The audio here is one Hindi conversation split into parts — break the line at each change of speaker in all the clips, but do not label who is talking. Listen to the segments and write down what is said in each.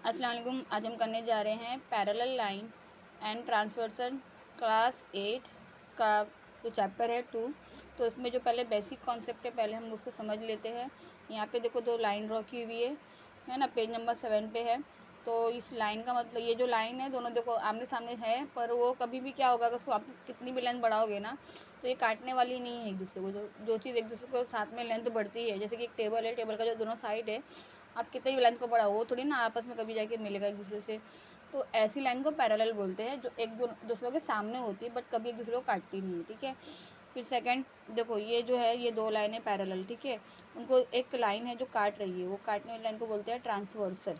अस्सलाम वालेकुम। आज हम करने जा रहे हैं parallel line and transversal class 8 का जो चैप्टर है 2। तो इसमें जो पहले बेसिक कॉन्सेप्ट है पहले हम उसको समझ लेते हैं। यहाँ पे देखो दो लाइन ड्रॉ की हुई है ना, पेज नंबर 7 पे है। तो इस लाइन का मतलब ये जो लाइन है दोनों देखो आमने सामने है, पर वो कभी भी क्या होगा, अगर उसको आप कितनी भी लेंथ बढ़ाओगे ना तो ये काटने वाली नहीं है एक दूसरे को। जो चीज़ एक दूसरे को साथ में लेंथ बढ़ती है, जैसे कि एक टेबल है, टेबल का जो दोनों साइड है आप कितनी भी लाइन को बढ़ाओ वो थोड़ी ना आपस में कभी जाके मिलेगा एक दूसरे से। तो ऐसी लाइन को पैरेलल बोलते हैं जो एक दूसरों के सामने होती है बट कभी एक दूसरे को काटती नहीं है, ठीक है। फिर सेकंड देखो ये जो है ये दो लाइनें पैरेलल, ठीक है, उनको एक लाइन है जो काट रही है, वो काटने वाली लाइन को बोलते हैं ट्रांसवर्सल,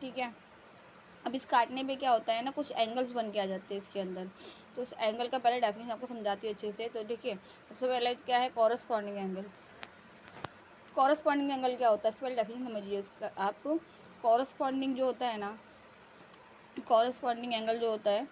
ठीक है। अब इस काटने पे क्या होता है ना, कुछ एंगल्स बन के आ जाते हैं इसके अंदर। तो उस एंगल का पहले डेफिनेशन आपको समझाती है अच्छे से। तो देखिए सबसे पहले क्या है, कॉरस्पॉन्डिंग एंगल। कॉरस्पॉन्डिंग एंगल क्या होता है, इसके पहले डेफिनेशन समझिए इसका आप। कॉरस्पॉन्डिंग जो होता है ना, कॉरस्पॉन्डिंग एंगल जो होता है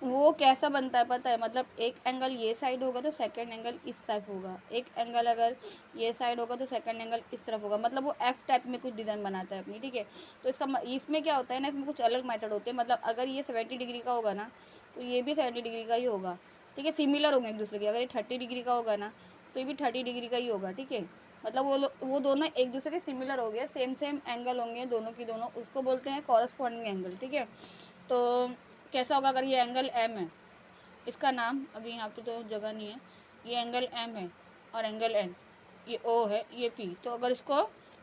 वो कैसा बनता है पता है, मतलब एक एंगल ये साइड होगा तो सेकंड एंगल इस तरफ होगा, एक एंगल अगर ये साइड होगा तो सेकंड एंगल इस तरफ होगा, मतलब वो एफ टाइप में कुछ डिज़ाइन बनाता है अपनी, ठीक है। तो इसमें क्या होता है ना, इसमें कुछ अलग मेथड होते हैं। मतलब अगर ये 70 डिग्री का होगा ना तो ये भी 70 डिग्री का ही होगा, ठीक है, सिमिलर होंगे एक दूसरे के। अगर ये 30 डिग्री का होगा ना तो ये भी 30 डिग्री का ही होगा, ठीक है। मतलब वो दोनों एक दूसरे के सिमिलर हो गए, सेम एंगल होंगे दोनों की दोनों, उसको बोलते हैं कॉरस्पॉन्डिंग एंगल, ठीक है। तो कैसा होगा, अगर ये एंगल एम है, इसका नाम अभी यहाँ पे तो जगह नहीं है, ये एंगल एम है और एंगल एन, ये ओ है, ये पी। तो अगर इसको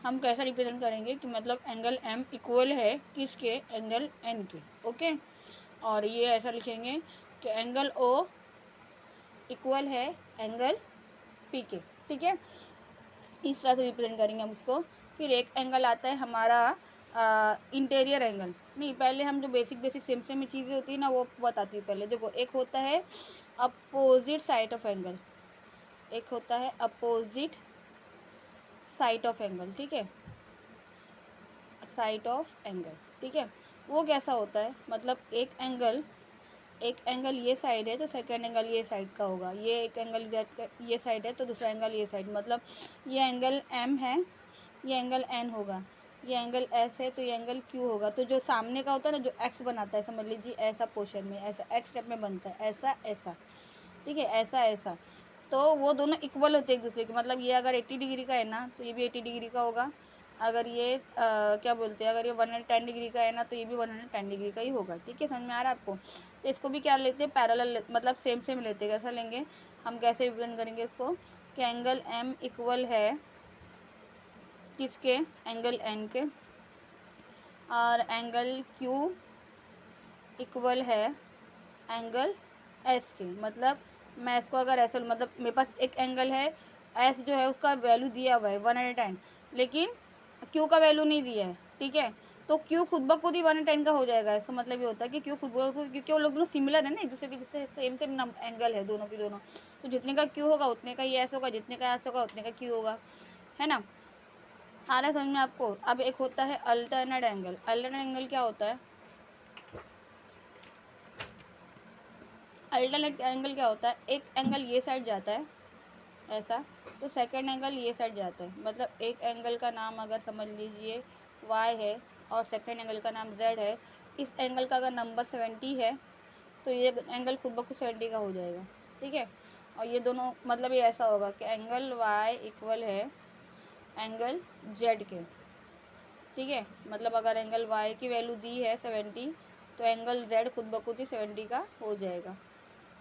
हम कैसा रिप्रेजेंट करेंगे कि मतलब एंगल एम इक्वल है किसके, एंगल एन के, ओके। और ये ऐसा लिखेंगे कि एंगल ओ इक्वल है एंगल पी के, ठीक है। इस तरह से रिप्रेजेंट करेंगे हम उसको। फिर एक एंगल आता है हमारा इंटीरियर एंगल। नहीं, पहले हम जो बेसिक सेम चीज़ें होती है ना वो बताती हूँ। पहले देखो एक होता है अपोजिट साइड ऑफ एंगल, एक होता है अपोजिट साइड ऑफ एंगल, ठीक है, साइड ऑफ एंगल, ठीक है। वो कैसा होता है, मतलब एक एंगल ये साइड है तो सेकेंड एंगल ये साइड का होगा, ये एक एंगल ये साइड है तो दूसरा एंगल ये साइड, मतलब ये एंगल एम है, ये एंगल एन होगा, ये एंगल एस है तो ये एंगल क्यू होगा। तो जो सामने का होता है ना, जो एक्स बनाता है, समझ लीजिए ऐसा पोर्शन में, ऐसा एक्स स्टेप में बनता है, ऐसा ऐसा, ठीक है, ऐसा ऐसा। तो वो दोनों इक्वल होते हैं एक दूसरे के, मतलब ये अगर 80 डिग्री का है ना तो ये भी 80 डिग्री का होगा। अगर ये क्या बोलते हैं, अगर ये 110 डिग्री का है ना तो ये भी 110 डिग्री का ही होगा, ठीक है, समझ में आ रहा है आपको। तो इसको भी क्या लेते हैं, पैरेलल, मतलब सेम लेते हैं। कैसा लेंगे हम, कैसे रिप्रेजेंट करेंगे इसको कि एंगल एम इक्वल है किसके, एंगल एन के, और एंगल क्यू इक्वल है एंगल एस के। मतलब मैं इसको अगर ऐसे, मतलब मेरे पास एक एंगल है एस जो है उसका वैल्यू दिया हुआ है 110, लेकिन क्यू का वैल्यू नहीं दिया है, ठीक है। तो क्यू खुद ब खुद ही 110 का हो जाएगा। इसका मतलब ये होता है कि क्यू खुद ब खुद, क्योंकि वो लोग दोनों सिमिलर है ना एक दूसरे के, जिससे सेम एंगल है दोनों की दोनों। तो जितने का क्यू होगा उतने का ही एस होगा, जितने का एस होगा उतने का क्यू होगा, है ना। आ रहा है समझ में आपको। अब एक होता है अल्टरनेट एंगल। अल्टरनेट एंगल क्या होता है, अल्टरनेट एंगल क्या होता है, एक एंगल ये साइड जाता है ऐसा, तो सेकंड एंगल ये साइड जाता है। मतलब एक एंगल का नाम अगर समझ लीजिए y है और सेकंड एंगल का नाम z है। इस एंगल का अगर नंबर 70 है तो ये एंगल खुद ब खुद 70 का हो जाएगा, ठीक है। और ये दोनों, मतलब ये ऐसा होगा कि एंगल y इक्वल है एंगल z के, ठीक है। मतलब अगर एंगल y की वैल्यू दी है 70 तो एंगल z खुद ब खुद ही 70 का हो जाएगा,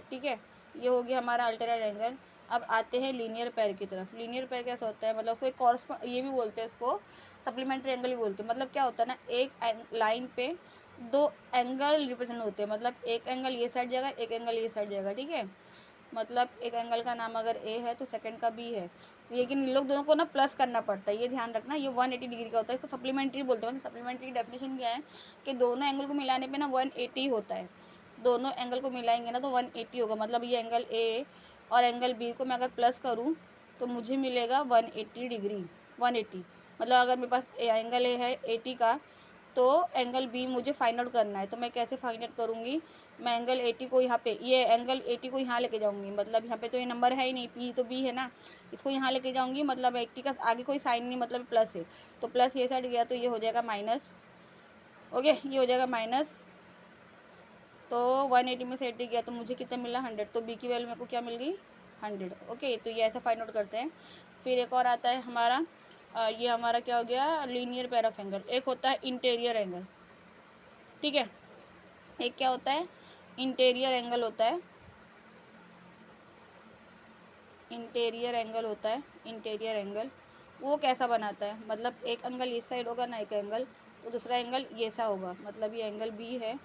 ठीक है। ये हो गया हमारा अल्टरनेट एंगल। अब आते हैं लीनियर पेयर की तरफ। लीनियर पेयर कैसा होता है, मतलब उसको एक ये भी बोलते हैं, उसको सप्लीमेंट्री एंगल भी बोलते हैं। मतलब क्या होता है ना, एक लाइन पे दो एंगल रिप्रेजेंट होते हैं, मतलब एक एंगल ये साइड जाएगा, एक एंगल ये साइड जाएगा, ठीक है। मतलब एक एंगल का नाम अगर ए है तो सेकंड का बी है, लेकिन इन लोग दोनों को ना प्लस करना पड़ता है, ये ध्यान रखना। ये 180 डिग्री का होता है, इसको सप्लीमेंट्री बोलते हैं। सप्लीमेंट्री की डेफिनेशन क्या है कि दोनों एंगल को मिलाने पे ना 180 होता है। दोनों एंगल को मिलाएंगे ना तो 180 होगा। मतलब ये एंगल ए और एंगल बी को मैं अगर प्लस करूँ तो मुझे मिलेगा 180 डिग्री, 180। मतलब अगर मेरे पास एंगल ए है 80 का तो एंगल बी मुझे फाइंड आउट करना है, तो मैं कैसे फाइंड आउट करूँगी, मैं एंगल 80 को यहाँ पे, ये एंगल 80 को यहाँ लेके जाऊँगी, मतलब यहाँ पे तो ये नंबर है ही नहीं, पी तो बी है ना, इसको यहाँ लेके जाऊँगी, मतलब 80 का आगे कोई साइन नहीं, मतलब प्लस है, तो प्लस ये साइड गया तो ये हो जाएगा माइनस। ओके, ये हो जाएगा माइनस। तो 180 में से 80 गया तो मुझे कितना मिला 100, तो बी की वैल्यू मेरे को क्या मिल गई 100। ओके, तो ये ऐसा फाइंड आउट करते हैं। फिर एक और आता है हमारा, ये हमारा क्या हो गया, लीनियर पेयर ऑफ एंगल। एक होता है इंटीरियर एंगल, ठीक है, एक क्या होता है इंटीरियर एंगल होता है, इंटीरियर एंगल होता है। इंटीरियर एंगल वो कैसा बनाता है, मतलब एक एंगल इस साइड होगा ना, एक एंगल, तो दूसरा एंगल ये सा होगा, मतलब ये एंगल बी है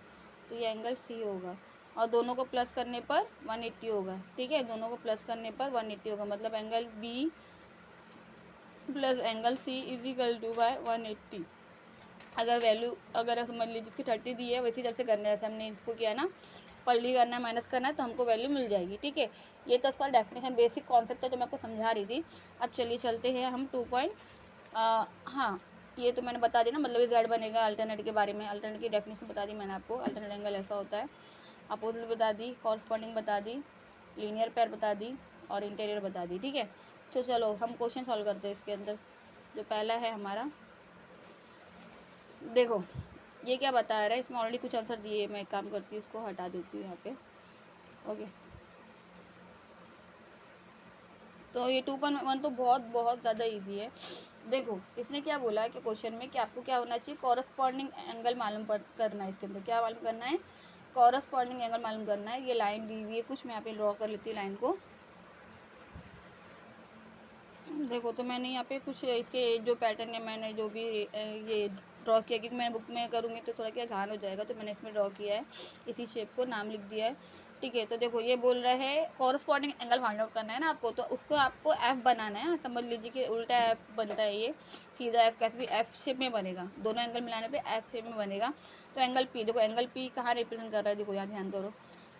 तो ये एंगल सी होगा, और दोनों को प्लस करने पर 180 होगा, ठीक है, दोनों को प्लस करने पर 180 होगा, मतलब angle B plus angle C is equal to by 180। अगर वैल्यू, अगर समझ लीजिए इसकी 30 दी है, वैसी तरह से करना है, जैसे हमने इसको किया ना, पलटी करना है, माइनस करना है, तो हमको वैल्यू मिल जाएगी, ठीक है। ये तो इसका डेफिनेशन बेसिक कॉन्सेप्ट है, तो मैं आपको समझा रही थी। अब चलिए चलते हैं हम 2 पॉइंट, हाँ, ये तो मैंने बता दी ना, मतलब ये जेड बनेगा अल्टरनेट के बारे में, अल्टरनेट की डेफिनेशन बता दी मैंने आपको, अल्टरनेट एंगल ऐसा होता है, अपोजिट बता दी, कॉरस्पॉन्डिंग बता दी, लीनियर पेयर बता दी, और इंटीरियर बता दी, ठीक है। तो चलो हम क्वेश्चन सॉल्व करते हैं इसके अंदर। जो पहला है हमारा, देखो ये क्या बता रहा है, इसमें ऑलरेडी कुछ आंसर दिए, मैं एक काम करती हूँ इसको हटा देती हूँ यहाँ पे। ओके, तो ये 2.1 तो बहुत बहुत ज़्यादा इजी है। देखो इसने क्या बोला है कि क्वेश्चन में कि आपको क्या होना चाहिए, कॉरस्पॉन्डिंग एंगल मालूम करना है, इसके अंदर क्या मालूम करना है, कॉरस्पॉन्डिंग एंगल मालूम करना है। ये लाइन दी हुई है कुछ, मैं यहाँ पे ड्रॉ कर लेती हूँ लाइन को। देखो तो मैंने यहाँ पे कुछ इसके जो पैटर्न है, मैंने जो भी ये ड्रॉ किया, क्योंकि मैं बुक में करूँगी तो थोड़ा क्या घान हो जाएगा, तो मैंने इसमें ड्रॉ किया है, इसी शेप को नाम लिख दिया है, ठीक है। तो देखो ये बोल रहा है कॉरस्पॉन्डिंग एंगल फाइंड आउट करना है ना आपको, तो उसको आपको एफ बनाना है, समझ लीजिए कि उल्टा एफ बनता है, ये सीधा एफ कैसे भी एफ शेप में बनेगा, दोनों एंगल मिलाने पर एफ शेप में बनेगा। तो एंगल पी, देखो एंगल पी कहाँ रिप्रेजेंट कर रहा है, देखो यहाँ ध्यान करो,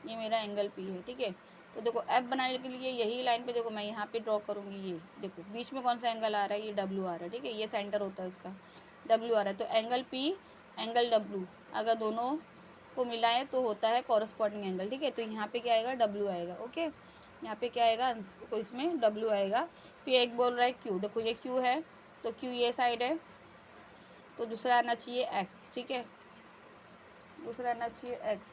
ये मेरा एंगल पी है, ठीक है। तो देखो एफ बनाने के लिए यही लाइन पे देखो मैं यहाँ पे ड्रॉ करूँगी, ये देखो बीच में कौन सा एंगल आ रहा है, ये डब्ल्यू आ रहा है, ठीक है, ये सेंटर होता है इसका, डब्ल्यू आ रहा है, तो एंगल पी एंगल डब्ल्यू अगर दोनों को मिलाएं तो होता है कॉरस्पॉन्डिंग एंगल, ठीक है। तो यहाँ पे क्या आएगा, डब्ल्यू आएगा, ओके, यहाँ पे क्या आएगा, तो इसमें डब्ल्यू आएगा। फिर एक बोल रहा है क्यू, देखो ये क्यू है, तो क्यू ये साइड है, तो दूसरा आना चाहिए एक्स, ठीक है, दूसरा आना चाहिए एक्स,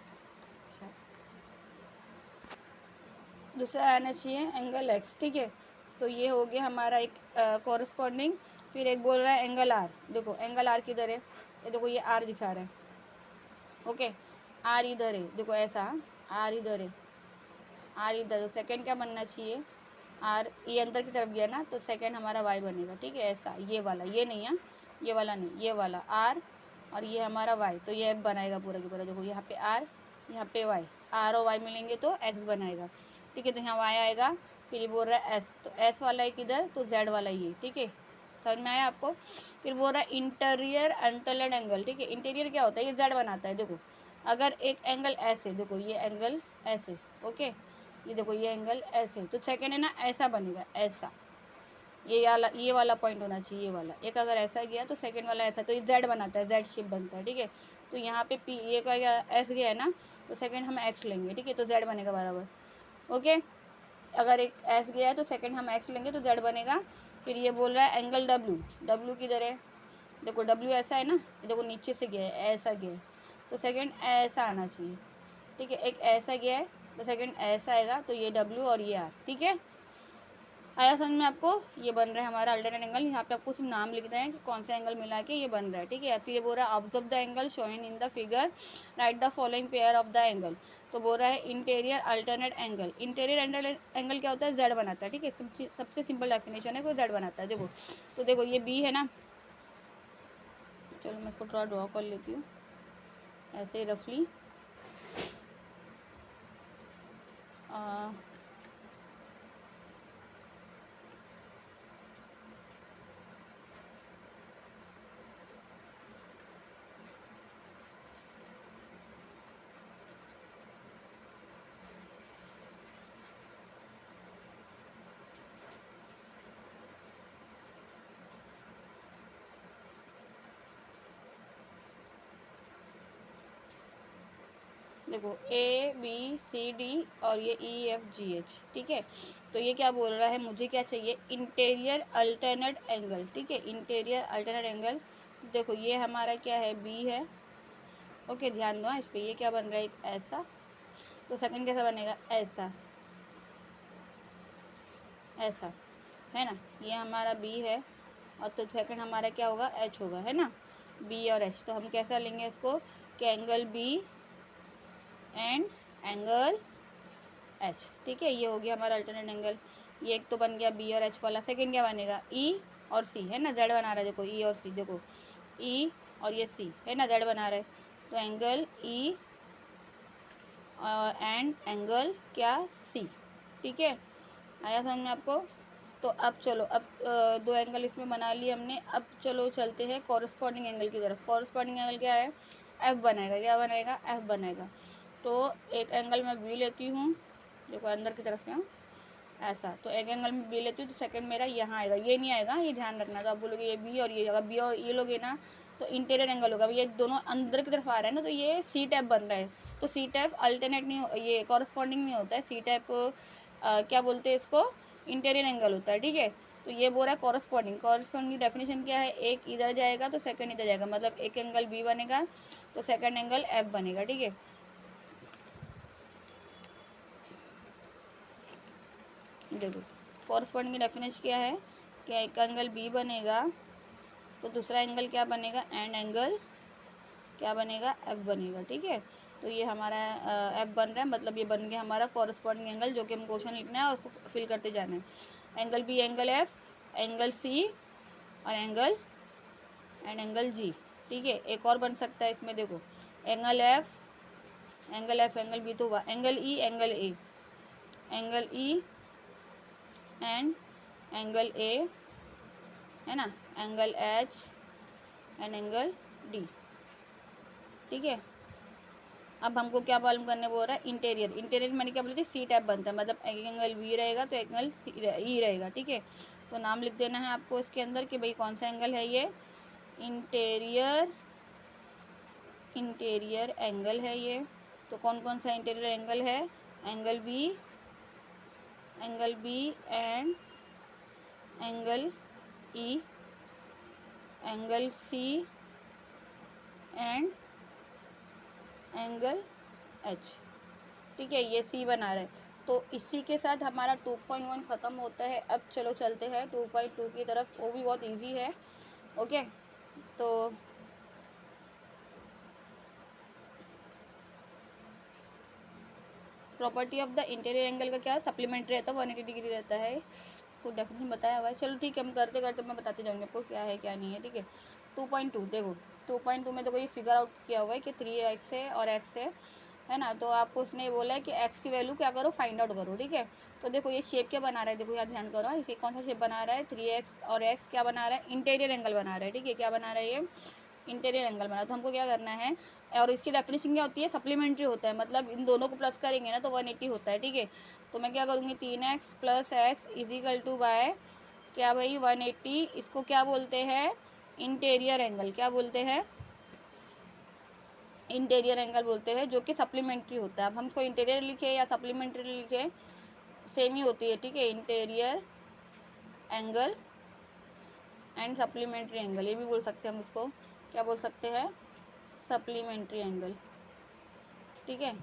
दूसरा आना चाहिए एंगल एक्स, ठीक है। तो ये हो गया हमारा एक कॉरस्पॉन्डिंग। फिर एक बोल रहा है एंगल आर, देखो एंगल आर किधर है, ये देखो ये आर दिखा रहा है, ओके, आर इधर है, देखो ऐसा आर इधर है, आर इधर, तो सेकेंड क्या बनना चाहिए, आर ये अंदर की तरफ गया ना, तो सेकेंड हमारा वाई बनेगा, ठीक है, ऐसा ये वाला, ये नहीं है, ये वाला नहीं, ये वाला आर, और ये हमारा वाई, तो ये बनाएगा पूरा की पूरा, देखो यहाँ पे आर, यहाँ पे वाई, आर और वाई मिलेंगे तो एक्स बनाएगा, ठीक है। तो यहाँ वाई आएगा, फिर ये बोल रहा है एस, तो एस वाला एक इधर, तो जेड वाला ये, ठीक है, समझ में आया आपको। फिर बोल रहा है इंटीरियर अल्टरनेट एंगल, ठीक है, इंटीरियर क्या होता है, ये जेड बनाता है, देखो अगर एक एंगल ऐसे, देखो ये एंगल ऐसे, ओके, ये देखो ये एंगल ऐसे, तो सेकेंड है ना ऐसा बनेगा, ऐसा, ये वाला पॉइंट होना चाहिए, ये वाला, एक अगर ऐसा गया तो सेकंड वाला ऐसा, तो ये जेड बनाता है, जेड शेप बनता है, ठीक है। तो यहाँ पे पी ये का एस गया है ना, तो सेकंड हम एक्स लेंगे, ठीक है, तो जेड बनेगा बराबर, ओके। अगर एक एस गया है तो सेकंड हम एक्स लेंगे तो जेड बनेगा। फिर ये बोल रहा है एंगल डब्ल्यू, डब्ल्यू किधर है, देखो डब्ल्यू ऐसा है ना, देखो नीचे से गया है, ऐसा गया है, तो सेकंड ऐसा आना चाहिए, ठीक है, एक ऐसा गया है तो सेकंड ऐसा आएगा, तो ये डब्ल्यू और ये आर, ठीक है। आया समझ में आपको, ये बन रहा है हमारा अल्टरनेट एंगल। यहाँ पे आपको सिर्फ नाम लिख रहे हैं कि कौन सा एंगल मिला के ये बन रहा है, ठीक है। फिर ये बोल रहा है observe the angle shown in the figure, write the following pair of the angle. तो बोल रहा है interior alternate angle, interior angle क्या होता है, जेड बनाता है, ठीक है, सबसे सिंपल डेफिनेशन है, कोई जेड बनाता है, देखो। तो देखो ये बी है ना, चलो मैं इसको थोड़ा ड्रॉ कर लेती हूँ ऐसे ही रफली, देखो ABCD और ये EFGH, ठीक है। तो ये क्या बोल रहा है, मुझे क्या चाहिए, इंटीरियर अल्टरनेट एंगल, ठीक है, इंटीरियर अल्टरनेट एंगल। देखो ये हमारा क्या है, B है, ओके, ध्यान दो इस पर। ये क्या बन रहा है, ऐसा, तो सेकंड कैसा बनेगा, ऐसा, ऐसा, है ना। ये हमारा B है, और तो सेकंड हमारा क्या होगा, H होगा, है ना, B और H। तो हम कैसा लेंगे इसको, कि angle B and angle H, ठीक है। ये हो गया हमारा अल्टरनेट एंगल। ये एक तो बन गया B और H वाला। सेकंड क्या बनेगा, E और C, है ना, Z बना रहा है, देखो E और C, देखो E और ये C, है ना, Z बना रहा है। तो एंगल E एंड एंगल क्या, C, ठीक है। आया समझ में आपको। तो अब चलो, अब दो एंगल इसमें बना लिए हमने। अब चलो चलते हैं कॉरस्पॉन्डिंग एंगल की तरफ। कॉरस्पॉन्डिंग एंगल क्या है, F बनेगा, क्या बनेगा, F बनेगा। तो एक एंगल मैं B लेती हूँ, देखो अंदर की तरफ से, ऐसा। तो एक एंगल में B लेती हूँ, तो सेकंड मेरा यहाँ आएगा, ये नहीं आएगा, ये ध्यान रखना। तो आप बोलोगे ये B और ये, अगर B और ये लोगे ना तो इंटीरियर एंगल होगा। ये दोनों अंदर की तरफ आ रहा है ना, तो ये C टाइप बन रहा है। तो C टाइप अल्टरनेट नहीं, ये कॉरस्पॉन्डिंग नहीं होता है। C टाइप क्या बोलते हैं इसको, इंटीरियर एंगल होता है, ठीक है। तो ये बोल रहा है कॉरस्पॉन्डिंग। कॉरस्पॉन्डिंग की डेफिनेशन क्या है, एक इधर जाएगा तो सेकंड इधर जाएगा, मतलब एक एंगल B बनेगा तो सेकंड एंगल F बनेगा, ठीक है। देखो कॉरस्पॉन्डिंग की डेफिनेशन क्या है, कि एक एंगल B बनेगा तो दूसरा एंगल क्या बनेगा, एंड एंगल क्या बनेगा, F बनेगा, ठीक है। तो ये हमारा F बन रहा है, मतलब ये बन गया हमारा कॉरस्पॉन्डिंग एंगल, जो कि हम क्वेश्चन लिखना है और उसको फिल करते जाना है। Angle B, angle F, angle C और एंगल G, ठीक है। एक और बन सकता है इसमें, देखो एंगल F, एंगल B तो हुआ, angle E, angle E and angle A, है ना, angle H and angle D, ठीक है। अब हमको क्या मालूम करने बोल रहा है, इंटीरियर मैंने क्या बोली थी, C टाइप बनता है, मतलब एक एंगल B रहेगा तो एक एंगल E रहेगा, ठीक है। तो नाम लिख देना है आपको इसके अंदर कि भाई कौन सा एंगल है ये, इंटीरियर एंगल है ये। तो कौन कौन सा इंटीरियर एंगल है, angle B and angle E, angle C and angle H, ठीक है। ये C बना रहा है। तो इसी के साथ हमारा 2.1 ख़त्म होता है। अब चलो चलते हैं 2.2 की तरफ, वो भी बहुत इजी है, ओके। तो property of the interior angle का क्या सप्लीमेंट्री रहता है, 180 डिग्री रहता है, कुछ डेफिनेशन बताया हुआ है। चलो ठीक है, हम करते करते मैं बताते जाऊँगी आपको क्या है क्या नहीं है, ठीक है। 2.2 देखो, 2.2 में देखो ये फिगर आउट किया हुआ है कि 3x है और x है ना। तो आपको उसने बोला है कि x की वैल्यू क्या करो, फाइंड आउट करो, ठीक है। तो देखो ये शेप क्या बना रहा है, देखो यहाँ ध्यान करो, इसे कौन सा शेप बना रहा है, 3x और x क्या बना रहा है, इंटीरियर एंगल बना रहा है, ठीक है। क्या बना रहा है ये, इंटीरियर एंगल बना। तो हमको क्या करना है, और इसकी डेफिनेशन क्या होती है, सप्लीमेंट्री होता है, मतलब इन दोनों को प्लस करेंगे ना तो 180 होता है, ठीक है। तो मैं क्या करूँगी, 3x + x is equal to bye क्या भाई 180, इसको क्या बोलते हैं, इंटीरियर एंगल, क्या बोलते हैं, इंटीरियर एंगल बोलते हैं, जो कि सप्लीमेंट्री होता है। अब हम इसको इंटीरियर लिखे या सप्लीमेंट्री लिखे, सेम ही होती है, ठीक है। Interior angle and supplementary angle, ये भी बोल सकते हैं हम उसको, क्या बोल सकते हैं, सप्लीमेंट्री एंगल, ठीक है,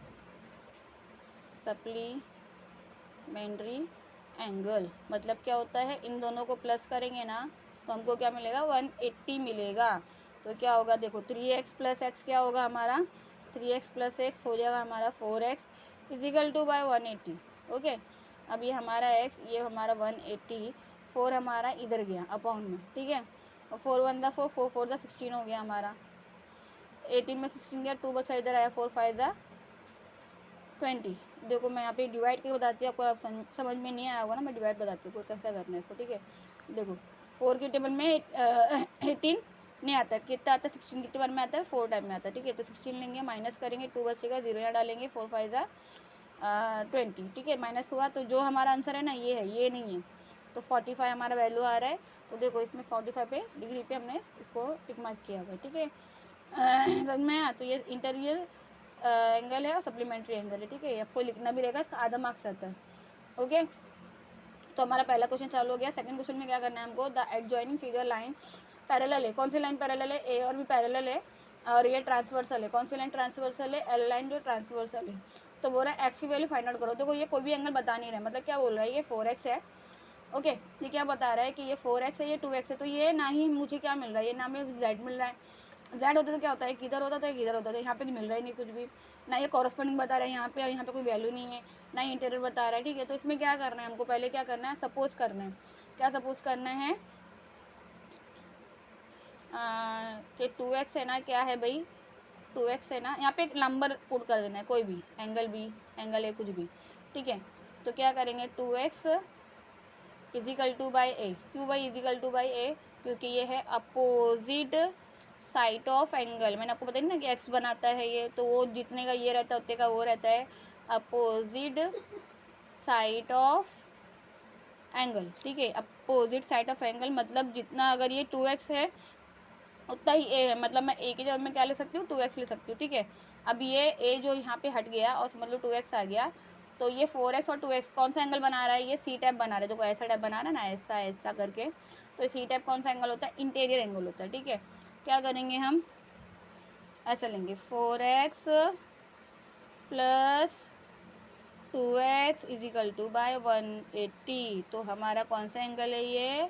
सप्लीमेंट्री एंगल। मतलब क्या होता है, इन दोनों को प्लस करेंगे ना तो हमको क्या मिलेगा, 180 मिलेगा। तो क्या होगा, देखो 3x + x क्या होगा हमारा, 3x + x हो जाएगा हमारा 4x is equal to by 180, okay. अब ये हमारा x, ये हमारा 180, 4 हमारा इधर गया अपॉन में, ठीक है। और 4 1 दा 4, 4 4 दा 16 हो गया हमारा, 18 में 16 गया, 2 बचा इधर आया, 4 5 दा 20। देखो मैं यहाँ पे डिवाइड करके बताती हूँ, आपको समझ में नहीं आया होगा ना, मैं डिवाइड बताती हूँ कैसा करना है इसको, ठीक है। देखो 4 के टेबल में 18 नहीं आता, कितना आता है, 16 के टेबल में आता है, 4 टाइम में आता है, ठीक है। तो 16 लेंगे, माइनस करेंगे, 2 बचेगा, 0 यहाँ डालेंगे, 4 5 दा 20, ठीक है। माइनस हुआ, तो जो हमारा आंसर है ना ये है, ये नहीं है। तो 45 हमारा वैल्यू आ रहा है। तो देखो इसमें 45 पे डिग्री पे हमने इसको टिक मार्क किया हुआ है, ठीक है। समझ में आया। तो ये इंटीरियर एंगल है और सप्लीमेंट्री एंगल है, ठीक है। आपको लिखना भी रहेगा, इसका आधा मार्क्स रहता है। ओके, तो हमारा पहला क्वेश्चन चालू हो गया। सेकंड क्वेश्चन में क्या करना है हमको, the adjoining figure line parallel है। कौन सी लाइन पैरेलल है, ए और बी पैरेलल है और ये ट्रांसवर्सल है। कौन सी लाइन ट्रांसवर्सल है, एल लाइन जो ट्रांसवर्सल है। तो बोल रहा है एक्स की वैल्यू फाइंड आउट करो। देखो ये कोई भी एंगल बता नहीं रहा है, मतलब क्या बोल रहा है, ये 4x है। ओके, ये क्या बता रहा है कि ये 4x है, ये 2x है। तो ये ना ही मुझे क्या मिल रहा है, ये ना मुझे z मिल रहा है। z होता तो क्या होता है, किधर होता तो एक इधर होता, तो यहाँ पे तो मिल रहा ही नहीं कुछ भी। ना ये कॉरस्पॉन्डिंग बता रहा है यहाँ पे, और यहाँ पे कोई वैल्यू नहीं है, ना ही इंटीरियर बता रहा है, ठीक है। तो इसमें क्या करना है हमको, पहले क्या करना है, सपोज करना है। क्या सपोज करना है कि 2x है ना, क्या है भाई 2x है ना, यहाँ पे एक नंबर पुट कर देना है, कोई भी एंगल बी, एंगल ए, कुछ भी, ठीक है। तो क्या करेंगे, 2x इजिकल टू बाई ए। क्यों भाई इजिकल टू बाई ए, क्योंकि ये है अपोजिट साइड ऑफ एंगल। मैंने आपको बताया ना कि एक्स बनाता है ये, तो वो जितने का ये रहता है उतने का वो रहता है अपोजिट साइड ऑफ एंगल, ठीक है। अपोजिट साइड ऑफ एंगल मतलब जितना, अगर ये 2x है उतना ही ए है, मतलब मैं ए की जगह में क्या ले सकती हूँ, 2x ले सकती हूँ, ठीक है। अब ये ए जो यहाँ पे हट गया और मतलब 2x आ गया, तो ये 4x और 2x कौन सा एंगल बना रहा है, ये सी टाइप बना रहा है। देखो ऐसा टाइप बना रहा है ना, ऐसा ऐसा करके, तो सी टाइप कौन सा एंगल होता है, इंटीरियर एंगल होता है, ठीक है। क्या करेंगे हम, ऐसा लेंगे 4x plus 2x is equal to by 180। तो हमारा कौन सा एंगल है, ये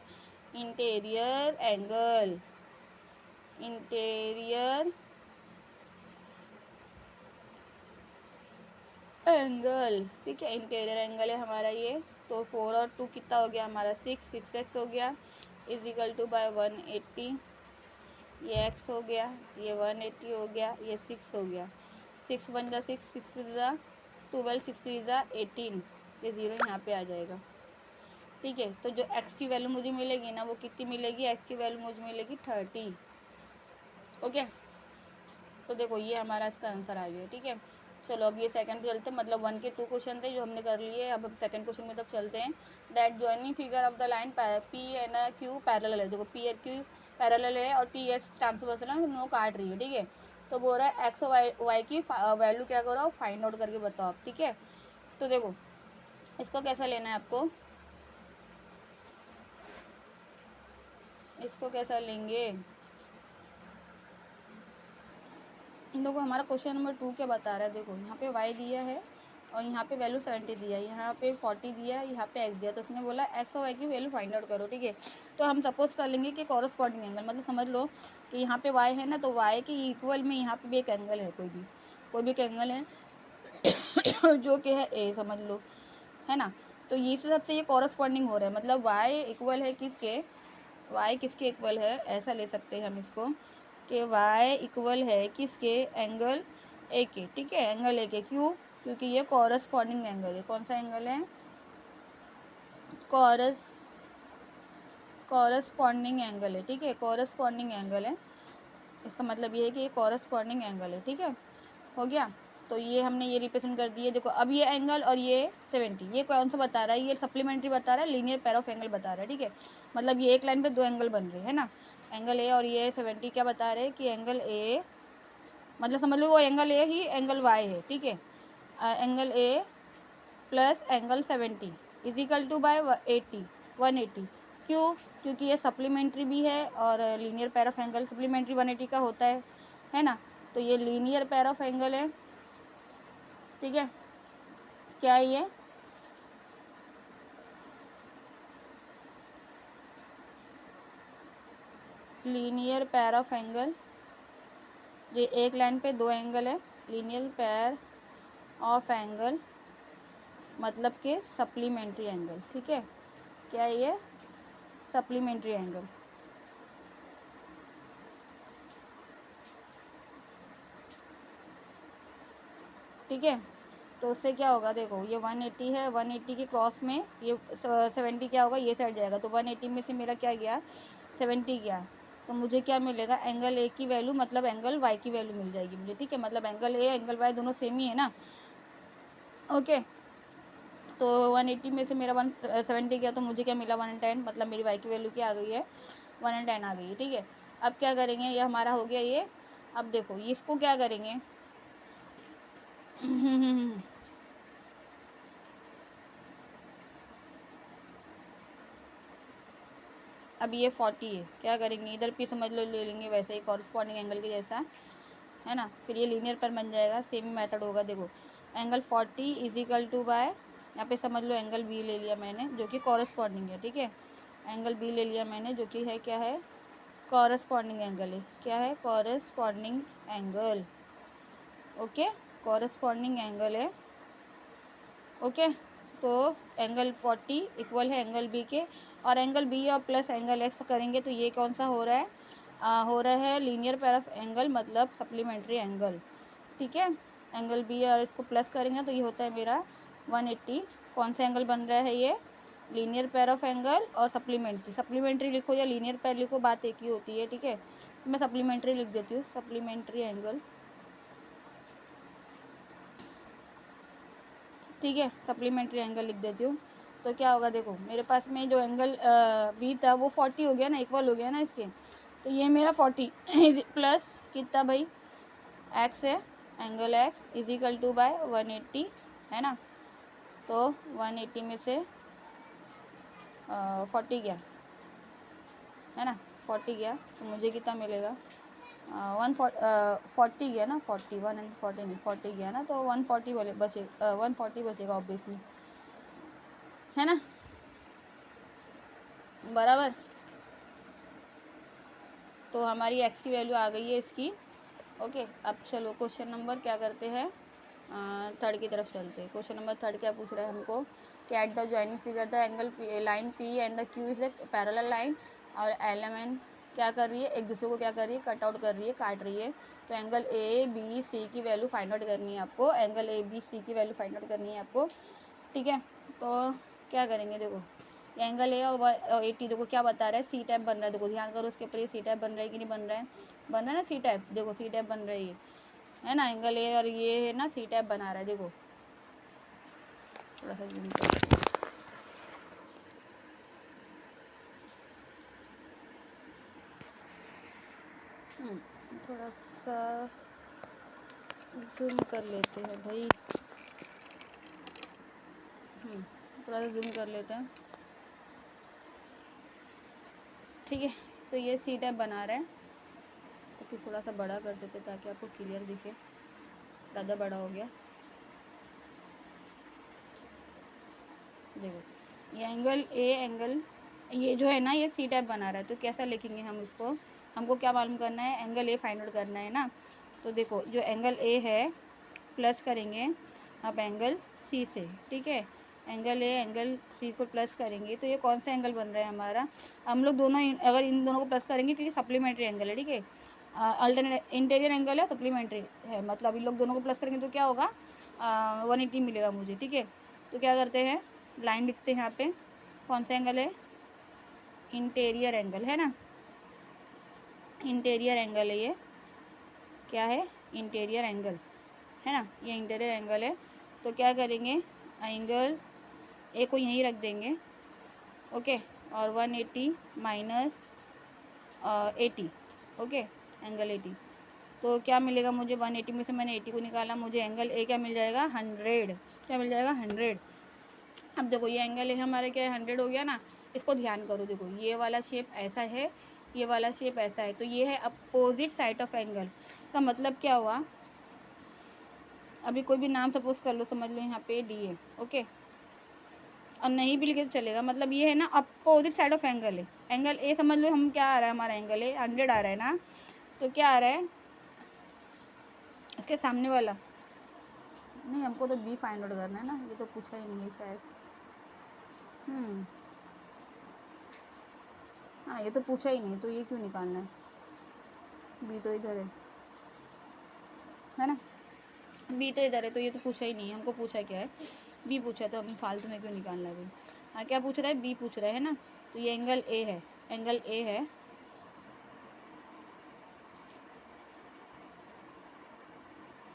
इंटीरियर एंगल, इंटीरियर एंगल, ठीक है। इंटीरियर एंगल है हमारा ये। तो 4 और 2 कितना हो गया हमारा, 6x हो गया इजिकल टू बाय 180। ये x हो गया, ये 180 हो गया, ये 6 हो गया। 6 1 जा 6, 6 2 जा 12, 6 3 जा 18, ये 0 यहाँ पे आ जाएगा, ठीक है। तो जो x की वैल्यू मुझे मिलेगी ना, वो कितनी मिलेगी, x की वैल्यू मुझे मिलेगी 30। ओके, तो देखो ये हमारा इसका आंसर आ गया, ठीक है। चलो अब ये सेकंड पे चलते हैं, मतलब 1 के 2 क्वेश्चन थे जो हमने कर लिए। अब हम सेकंड क्वेश्चन में तब चलते हैं। That joining figure of the line P and Q parallel है। देखो पी एंड क्यू पैरेलल है और टी एस ट्रांसवर्सल है, नो काट रही है, ठीक है। तो बोल रहा है एक्स और वाई की वैल्यू क्या करो, फाइंड आउट करके बताओ आप, ठीक है। तो देखो इसको कैसा लेना है आपको, इसको कैसा लेंगे, देखो हमारा क्वेश्चन नंबर 2 क्या बता रहा है। देखो यहाँ पे y दिया है और यहाँ पे वैल्यू 70 दिया है, यहाँ पे 40 दिया है, यहाँ पे x दिया। तो उसने बोला x और y की वैल्यू फाइंड आउट करो, ठीक है। तो हम सपोज कर लेंगे कि कॉरस्पॉन्डिंग एंगल, मतलब समझ लो कि यहाँ पे y है ना, तो y के इक्वल में यहाँ पे भी एक एंगल है, कोई भी एक एंगल है जो कि है a, समझ लो, है ना। तो ये सबसे ये कॉरस्पॉन्डिंग हो रहा है, मतलब y इक्वल है किसके, y किसके इक्वल है, ऐसा ले सकते हैं हम इसको कि y इक्वल है किसके, एंगल ए के, ठीक है। एंगल ए के, क्यों, क्योंकि ये कॉरस्पॉन्डिंग एंगल है। कौन सा एंगल है, कॉरस्पॉन्डिंग एंगल है, ठीक है। कॉरस्पॉन्डिंग एंगल है, इसका मतलब ये है कि ये कॉरस्पॉन्डिंग एंगल है, ठीक है। हो गया, तो ये हमने ये रिप्रेजेंट कर दिए। देखो अब ये एंगल और ये 70, ये कौन सा बता रहा है, ये सप्लीमेंट्री बता रहा है, लीनियर पेयर ऑफ एंगल बता रहा है, ठीक है। मतलब ये एक लाइन पे दो एंगल बन रहे हैं ना, एंगल ए और ये 70 क्या बता रहे हैं कि एंगल ए, मतलब समझ लो वो एंगल ए ही एंगल वाई है, ठीक है। Angle A plus angle 70 equal to by 80 180। क्यों, क्योंकि ये सप्लीमेंट्री भी है और linear pair of angle supplementary 180 का होता है ना। तो ये लीनियर पेयर ऑफ एंगल है, ठीक है। क्या है ये, लीनियर पेयर ऑफ एंगल, ये एक लाइन पे दो एंगल है, लीनियर पेयर ऑफ एंगल मतलब कि सप्लीमेंट्री एंगल, ठीक है। क्या है ये, सप्लीमेंट्री एंगल, ठीक है। तो उससे क्या होगा, देखो ये 180 है, 180 के क्रॉस में ये 70 क्या होगा, ये साइड जाएगा। तो 180 में से मेरा क्या गया, 70 गया। तो मुझे क्या मिलेगा, एंगल ए की वैल्यू मतलब एंगल वाई की वैल्यू मिल जाएगी मुझे, ठीक है। मतलब एंगल ए एंगल वाई दोनों सेम ही है ना, ओके। तो 180 में से मेरा 170 गया, तो मुझे क्या मिला 110, मतलब मेरी वाई की वैल्यू क्या आ गई है, 110 आ गई है, ठीक है। अब क्या करेंगे, ये हमारा हो गया ये। अब देखो इसको क्या करेंगे, अब ये 40 है, क्या करेंगे, इधर भी समझ लो ले लेंगे वैसे ही कॉरस्पॉन्डिंग एंगल के जैसा, है ना। फिर ये लीनियर पर बन जाएगा, सेम मेथड होगा। देखो angle 40 is equal to by, यहाँ पे समझ लो एंगल बी ले लिया मैंने जो कि कॉरस्पॉन्डिंग है, ठीक है। एंगल बी ले लिया मैंने जो कि है क्या है, कॉरस्पॉन्डिंग एंगल है। क्या है, corresponding angle, okay, corresponding angle है, ओके। तो एंगल 40 इक्वल है एंगल बी के, और एंगल बी और प्लस एंगल एक्स करेंगे तो ये कौन सा हो रहा है, हो रहा है लीनियर पेयर ऑफ एंगल, मतलब सप्लीमेंट्री एंगल, ठीक है। एंगल बी और इसको प्लस करेंगे तो ये होता है मेरा 180। कौन सा एंगल बन रहा है ये, लीनियर पेयर ऑफ एंगल और सप्लीमेंट्री। सप्लीमेंट्री लिखो या लीनियर पेयर लिखो, बात एक ही होती है, ठीक है। तो मैं सप्लीमेंट्री लिख देती हूँ, सप्लीमेंट्री एंगल, ठीक है। सप्लीमेंट्री एंगल लिख देती हूँ। तो क्या होगा, देखो मेरे पास में जो एंगल बी था वो 40 हो गया ना, इक्वल हो गया ना इसके। तो ये मेरा 40 प्लस कितना भाई, एक्स है, angle X is equal to by 180, है ना। तो 180 में से 40 गया, है ना, 40 गया तो मुझे कितना मिलेगा, 140 गया ना, 41 एंड 40 नहीं, 40 गया ना, तो 140 वाले बचे, 140 बचेगा ऑब्वियसली, है ना, बराबर। तो हमारी एक्स की वैल्यू आ गई है इसकी, ओके। अब चलो क्वेश्चन नंबर क्या करते हैं, थर्ड की तरफ चलते हैं। क्वेश्चन नंबर थर्ड क्या पूछ रहा है हमको, कि at the joining figure the angle line P and the Q is a parallel line, और एलिमेंट क्या कर रही है, एक दूसरे को क्या कर रही है, कट आउट कर रही है, काट रही है। तो एंगल ए बी सी की वैल्यू फाइंड आउट करनी है आपको, एंगल ए बी सी की वैल्यू फाइंड आउट करनी है आपको, ठीक है। तो क्या करेंगे, देखो एंगल ए और 80, देखो क्या बता रहा है, सी टाइप बन रहा है, देखो ध्यान करो उसके ऊपर, ये सी टाइप बन रहा है कि नहीं बन रहा है, बन रहा है ना सी टाइप, देखो सी टाइप बन रहा है ये, है ना। एंगल ए और ये है ना सी टाइप बना रहा है, देखो थोड़ा सा जूम कर, थोड़ा सा जूम कर लेते हैं भाई, थोड़ा सा जूम कर लेते हैं, ठीक है। तो ये सी टाइप बना रहा है, तो फिर थोड़ा सा बड़ा कर देते ताकि आपको क्लियर दिखे, ज़्यादा बड़ा हो गया, देखो ये एंगल ए एंगल ये जो है ना ये सी टाइप बना रहा है, तो कैसा लिखेंगे हम इसको, हमको क्या मालूम करना है, एंगल ए फाइंड आउट करना है ना। तो देखो जो एंगल ए है प्लस करेंगे अब एंगल सी से, ठीक है। एंगल ए एंगल सी को प्लस करेंगे तो ये कौन सा एंगल बन रहा है हमारा, हम लोग दोनों अगर इन दोनों को प्लस करेंगे क्योंकि सप्लीमेंट्री एंगल है, ठीक है। अल्टरनेट इंटीरियर एंगल है, सप्लीमेंट्री है, मतलब इन लोग दोनों को प्लस करेंगे तो क्या होगा, 180 मिलेगा मुझे, ठीक है। तो क्या करते हैं, लाइन लिखते हैं यहाँ पे, कौन सा एंगल है, इंटीरियर एंगल, है ना, इंटीरियर एंगल है ये, क्या है, इंटीरियर एंगल, है ना, ये इंटीरियर एंगल है। तो क्या करेंगे, एंगल ए को यहीं रख देंगे, ओके, और 180 माइनस 80, ओके, एंगल 80। तो क्या मिलेगा मुझे, 180 में से मैंने 80 को निकाला, मुझे एंगल ए क्या मिल जाएगा, 100, क्या मिल जाएगा, 100। अब देखो ये एंगल ए हमारे क्या है, 100 हो गया ना। इसको ध्यान करो, देखो ये वाला शेप ऐसा है, ये वाला शेप ऐसा है, तो ये है अपोजिट साइड ऑफ एंगल, का मतलब क्या हुआ, अभी कोई भी नाम सपोज कर लो, समझ लो यहाँ पे डी है, ओके, और नहीं भी लिखे तो चलेगा, मतलब ये है ना अपोजिट साइड ऑफ एंगल है, एंगल ए समझ लो हम क्या आ रहा है, हमारा एंगल ए 100 आ रहा है ना, तो क्या आ रहा है इसके सामने वाला, नहीं हमको तो बी फाइंड आउट करना है ना, ये तो पूछा ही नहीं है शायद, हाँ ये तो पूछा ही नहीं, तो ये क्यों निकालना है, बी तो इधर है ना, बी तो इधर है, तो ये तो पूछा ही नहीं है, हमको पूछा क्या है, बी पूछा, तो हमें फालतू में क्यों निकालना है भाई। हाँ क्या पूछ रहा है, बी पूछ रहा है ना, तो ये एंगल ए है, एंगल ए है,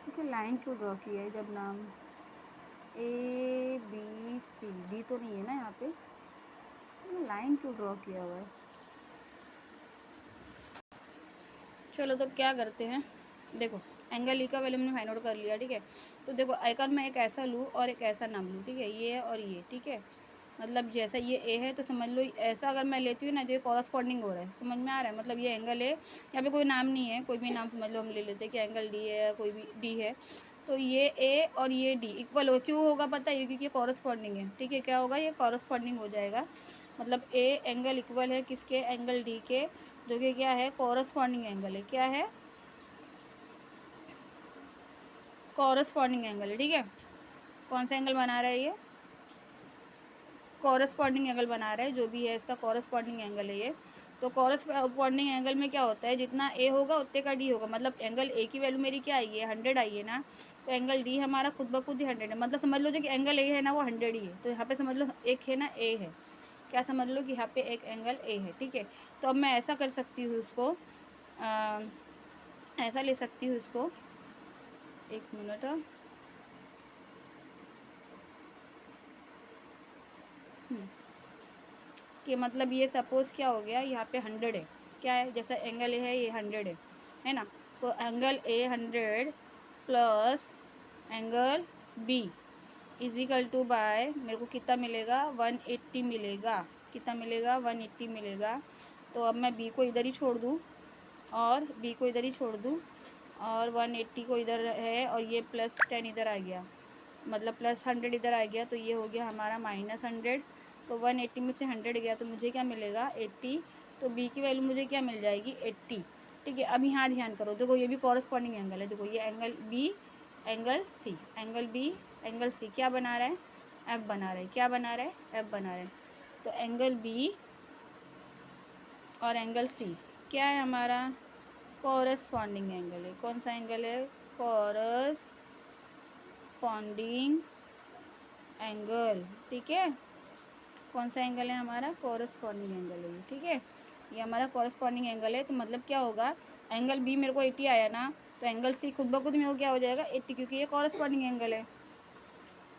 इसे लाइन क्यों ड्रॉ किया है, जब नाम ए बी सी डी तो नहीं है ना यहाँ पे, लाइन क्यों ड्रॉ किया हुआ है। चलो तो क्या करते हैं, देखो एंगल ई का वैल्यू हमने फाइंड आउट कर लिया, ठीक है। तो देखो अगर मैं एक ऐसा लूँ और एक ऐसा नाम लूँ, ठीक है, ये और ये, ठीक है, मतलब जैसा ये ए है तो समझ लो ऐसा अगर मैं लेती हूँ ना तो ये कॉरस्पॉन्डिंग हो रहा है, समझ में आ रहा है, मतलब ये एंगल है, यहाँ पे कोई नाम नहीं है, कोई भी नाम समझ लो हम ले लेते हैं कि एंगल डी है या कोई भी डी है, तो ये ए और ये डी इक्वल हो, क्यों होगा पता है, क्योंकि ये कॉरस्पॉन्डिंग है, ठीक है, क्या होगा, ये कॉरस्पॉन्डिंग हो जाएगा, मतलब ए एंगल इक्वल है किसके, एंगल डी के, जो कि क्या है, कॉरस्पॉन्डिंग एंगल है, क्या है, कॉरस्पॉन्डिंग एंगल है, ठीक है। कौन सा एंगल बना रहा है ये, कॉरस्पॉन्डिंग एंगल बना रहा है, जो भी है इसका कॉरस्पॉन्डिंग एंगल है ये। तो कॉरस्पॉन्डिंग एंगल में क्या होता है, जितना ए होगा उतने का डी होगा, मतलब एंगल ए की वैल्यू मेरी क्या आई है, 100 आई है ना, तो एंगल डी हमारा खुद ब खुद ही 100 है, मतलब समझ लो जो कि एंगल ए है ना वो 100 ही है, तो यहाँ पे समझ लो एक है ना ए है, क्या समझ लो कि यहाँ पे एक एंगल ए है, ठीक है। तो अब मैं ऐसा कर सकती हूँ उसको, ऐसा ले सकती हूँ उसको, एक मिनट, कि मतलब ये सपोज़ क्या हो गया, यहाँ पे 100 है, क्या है, जैसा एंगल ए है ये 100 है ना, तो angle A 100 plus angle B equal to by मेरे को कितना मिलेगा, 180 मिलेगा, कितना मिलेगा, 180 मिलेगा। तो अब मैं बी को इधर ही छोड़ दूँ और बी को इधर ही छोड़ दूँ और 180 को इधर है और ये +10 इधर आ गया, मतलब +100 इधर आ गया, तो ये हो गया हमारा -100, तो 180 में से 100 गया तो मुझे क्या मिलेगा, 80, तो बी की वैल्यू मुझे क्या मिल जाएगी, 80, ठीक है। अब यहाँ ध्यान करो, देखो ये भी कॉरस्पॉन्डिंग एंगल है, देखो ये angle B, angle C, angle B, angle C क्या बना रहा है, एफ बना रहा है, क्या बना रहा है, एफ बना रहा है। तो एंगल बी और एंगल सी क्या है हमारा, कॉरस्पॉन्डिंग एंगल है, कौन सा एंगल है, कॉरस्पॉन्डिंग एंगल, ठीक है, कौन सा एंगल है हमारा, कॉरस्पॉन्डिंग एंगल है, ठीक है, ये हमारा कॉरस्पॉन्डिंग एंगल है। तो मतलब क्या होगा, एंगल बी मेरे को 80 आया ना, तो एंगल सी खुद ब खुद में वो क्या हो जाएगा, 80, क्योंकि ये कॉरस्पॉन्डिंग एंगल है,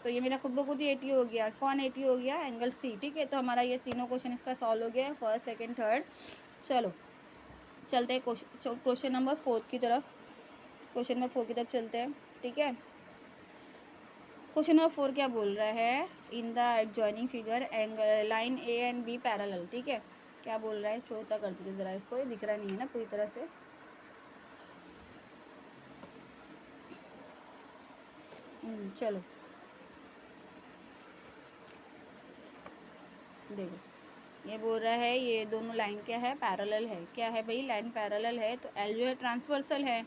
तो ये मेरा खुद ब खुद ही 80 हो गया, कौन 80 हो गया, एंगल सी, ठीक है। तो हमारा ये तीनों क्वेश्चन इसका सॉल्व हो गया, फर्स्ट सेकेंड थर्ड। चलो चलते हैं क्वेश्चन नंबर 4 की तरफ, क्वेश्चन नंबर 4 की तरफ चलते हैं, ठीक है। क्वेश्चन नंबर 4 क्या बोल रहा है, in the adjoining figure angle line A and B parallel, ठीक है, क्या बोल रहा है, छोटा कर दीजिए ज़रा इसको, ये दिख रहा नहीं है ना पूरी तरह से, चलो देखो ये बोल रहा है ये दोनों लाइन क्या है, पैरेलल है, क्या है भाई, लाइन पैरेलल है, तो एल जो है ट्रांसवर्सल है,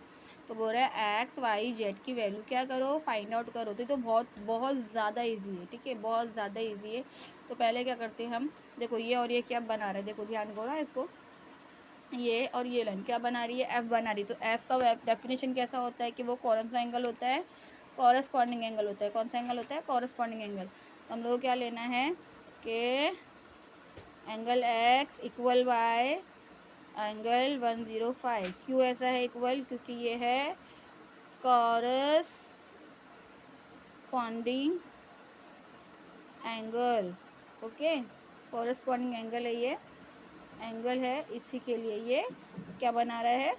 तो बोल रहा है एक्स वाई जेड की वैल्यू क्या करो, फाइंड आउट करो, तो बहुत बहुत ज़्यादा इजी है, ठीक है, बहुत ज़्यादा इजी है। तो पहले क्या करते हैं हम, देखो ये और ये क्या बना रहे हैं, देखो ध्यान करो ना इसको, ये और ये लाइन क्या बना रही है, एफ बना रही है, तो एफ का डेफिनेशन कैसा होता है कि वो कौन सा एंगल होता है, कॉरस्पॉन्डिंग एंगल होता है, कौन सा एंगल होता है, कॉरस्पॉन्डिंग एंगल। तो हम लोग को क्या लेना है कि angle x equal bye angle 105, क्यों ऐसा है इक्वल, क्योंकि ये है corresponding angle, okay, corresponding angle है ये, एंगल है, इसी के लिए ये क्या बना रहा है,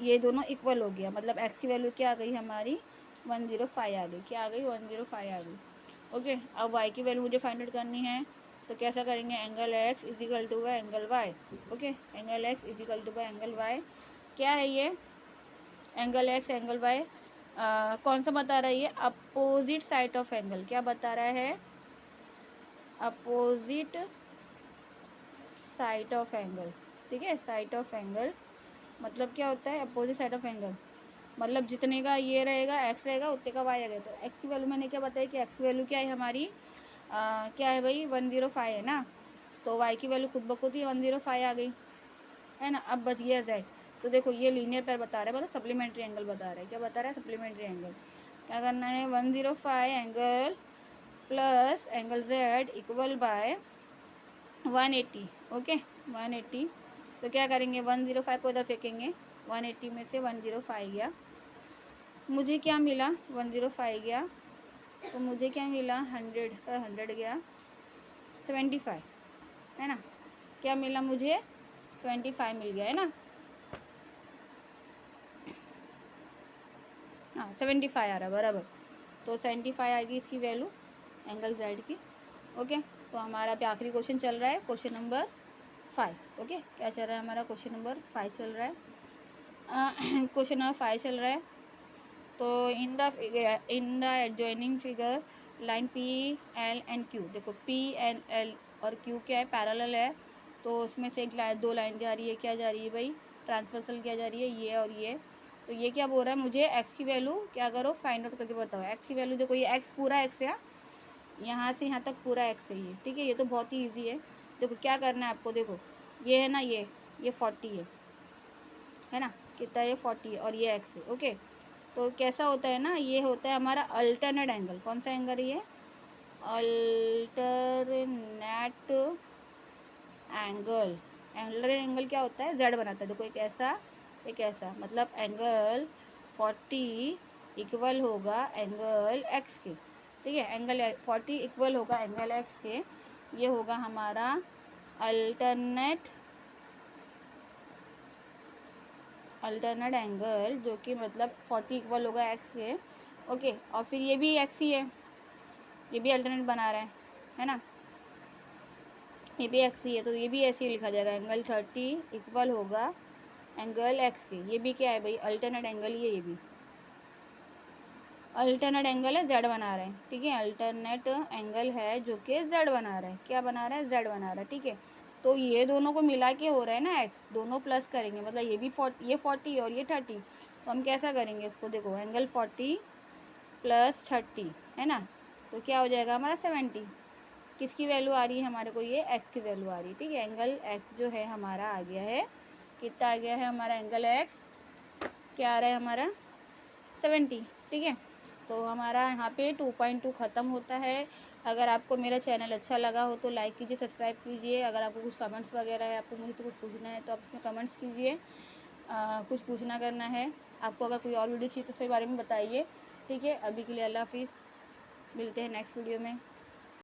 ये दोनों इक्वल हो गया, मतलब एक्स की वैल्यू क्या आ गई हमारी, 105 आ गई, क्या आ गई, 105 आ गई, ओके। अब वाई की वैल्यू मुझे फाइंड आउट करनी है, तो कैसा करेंगे, angle X equal to by angle Y, okay, angle X equal to by angle Y, क्या है ये एंगल एक्स एंगल वाई, कौन सा बता रहा है ये, अपोजिट साइड ऑफ एंगल, क्या बता रहा है, अपोजिट साइड ऑफ एंगल, ठीक है, साइड ऑफ एंगल मतलब क्या होता है, अपोजिट साइड ऑफ एंगल, मतलब जितने का ये रहेगा एक्स रहेगा उतने का वाई आएगा, तो एक्स की वैल्यू मैंने क्या बताया कि एक्स की वैल्यू क्या है हमारी, क्या है भाई, 105 है ना, तो वाई की वैल्यू खुद ब खुद ही 105 आ गई, है ना। अब बच गया जेड, तो देखो ये लीनियर पेयर बता रहा है, मतलब सप्लीमेंट्री एंगल बता रहा है, क्या बता रहा है, सप्लीमेंट्री एंगल, क्या करना है, 105 angle plus angle Z equal bye 180, okay, 180, तो क्या करेंगे, 105 को इधर फेंकेंगे, 180 में से 105 गया, मुझे क्या मिला, 105 गया, तो मुझे क्या मिला, 100 का 100 गया, 75, है ना, क्या मिला मुझे, 75 मिल गया, है ना। हाँ 75 आ रहा है बराबर। तो 75 आएगी इसकी वैल्यू एंगल जेड की। ओके, तो हमारा पे आखिरी क्वेश्चन चल रहा है, क्वेश्चन नंबर 5। ओके, क्या चल रहा है हमारा, क्वेश्चन नंबर 5 चल रहा है। क्वेश्चन नंबर 5 चल रहा है। तो इन the adjoining figure line P L and Q, देखो पी एन एल और क्यू क्या है, पैरेलल है। तो उसमें से एक लाइन, दो लाइन जा रही है, क्या जा रही है भाई, ट्रांसवर्सल क्या जा रही है, ये और ये। तो ये क्या बोल रहा है, मुझे एक्स की वैल्यू क्या करो, फाइंड आउट करके बताओ। एक्स की वैल्यू देखो, ये एक्स पूरा एक्स है, यहाँ से यहाँ तक पूरा एक्स है ये, ठीक है। ये तो बहुत ही ईजी है। देखो क्या करना है आपको, देखो ये है ना, ये 40 है ना, कितना, ये 40 है और ये एक्स है। ओके, तो कैसा होता है ना, ये होता है हमारा अल्टरनेट एंगल। कौन सा एंगल है ये, अल्टरनेट एंगल। एंगुलर एंगल क्या होता है, जेड बनाता है। देखो एक ऐसा मतलब एंगल 40 इक्वल होगा एंगल एक्स के, ठीक है। एंगल 40 इक्वल होगा एंगल एक्स के। ये होगा हमारा अल्टरनेट एंगल, जो कि मतलब 40 इक्वल होगा एक्स के। ओके, और फिर ये भी एक्स ही है, ये भी अल्टरनेट बना रहा है ना, ये भी एक्स ही है। तो ये भी ऐसे ही लिखा जाएगा, एंगल 30 इक्वल होगा एंगल एक्स के। ये भी क्या है भाई, अल्टरनेट एंगल ही है, ये भी अल्टरनेट एंगल है, जेड बना रहे हैं, ठीक है। अल्टरनेट एंगल है जो कि जेड बना रहा है, क्या बना रहा है, जेड बना रहा है, ठीक है। तो ये दोनों को मिला के हो रहा है ना एक्स, दोनों प्लस करेंगे, मतलब ये भी 40, ये 40 और ये 30। तो हम कैसा करेंगे इसको, देखो एंगल 40 प्लस 30 है ना, तो क्या हो जाएगा हमारा 70। किसकी वैल्यू आ रही है हमारे को, ये एक्स की वैल्यू आ रही है, ठीक है। एंगल एक्स जो है हमारा आ गया है, कितना आ गया है हमारा एंगल एक्स, क्या आ रहा है हमारा 70, ठीक है। तो हमारा यहाँ पे 2.2 ख़त्म होता है। अगर आपको मेरा चैनल अच्छा लगा हो तो लाइक कीजिए, सब्सक्राइब कीजिए। अगर आपको कुछ कमेंट्स वगैरह है, आपको मुझसे कुछ पूछना है तो आप उसमें कमेंट्स कीजिए। कुछ पूछना करना है आपको, अगर कोई और वीडियो चाहिए तो उसके बारे में बताइए, ठीक है। अभी के लिए अल्लाह हाफिज़, मिलते हैं नेक्स्ट वीडियो में।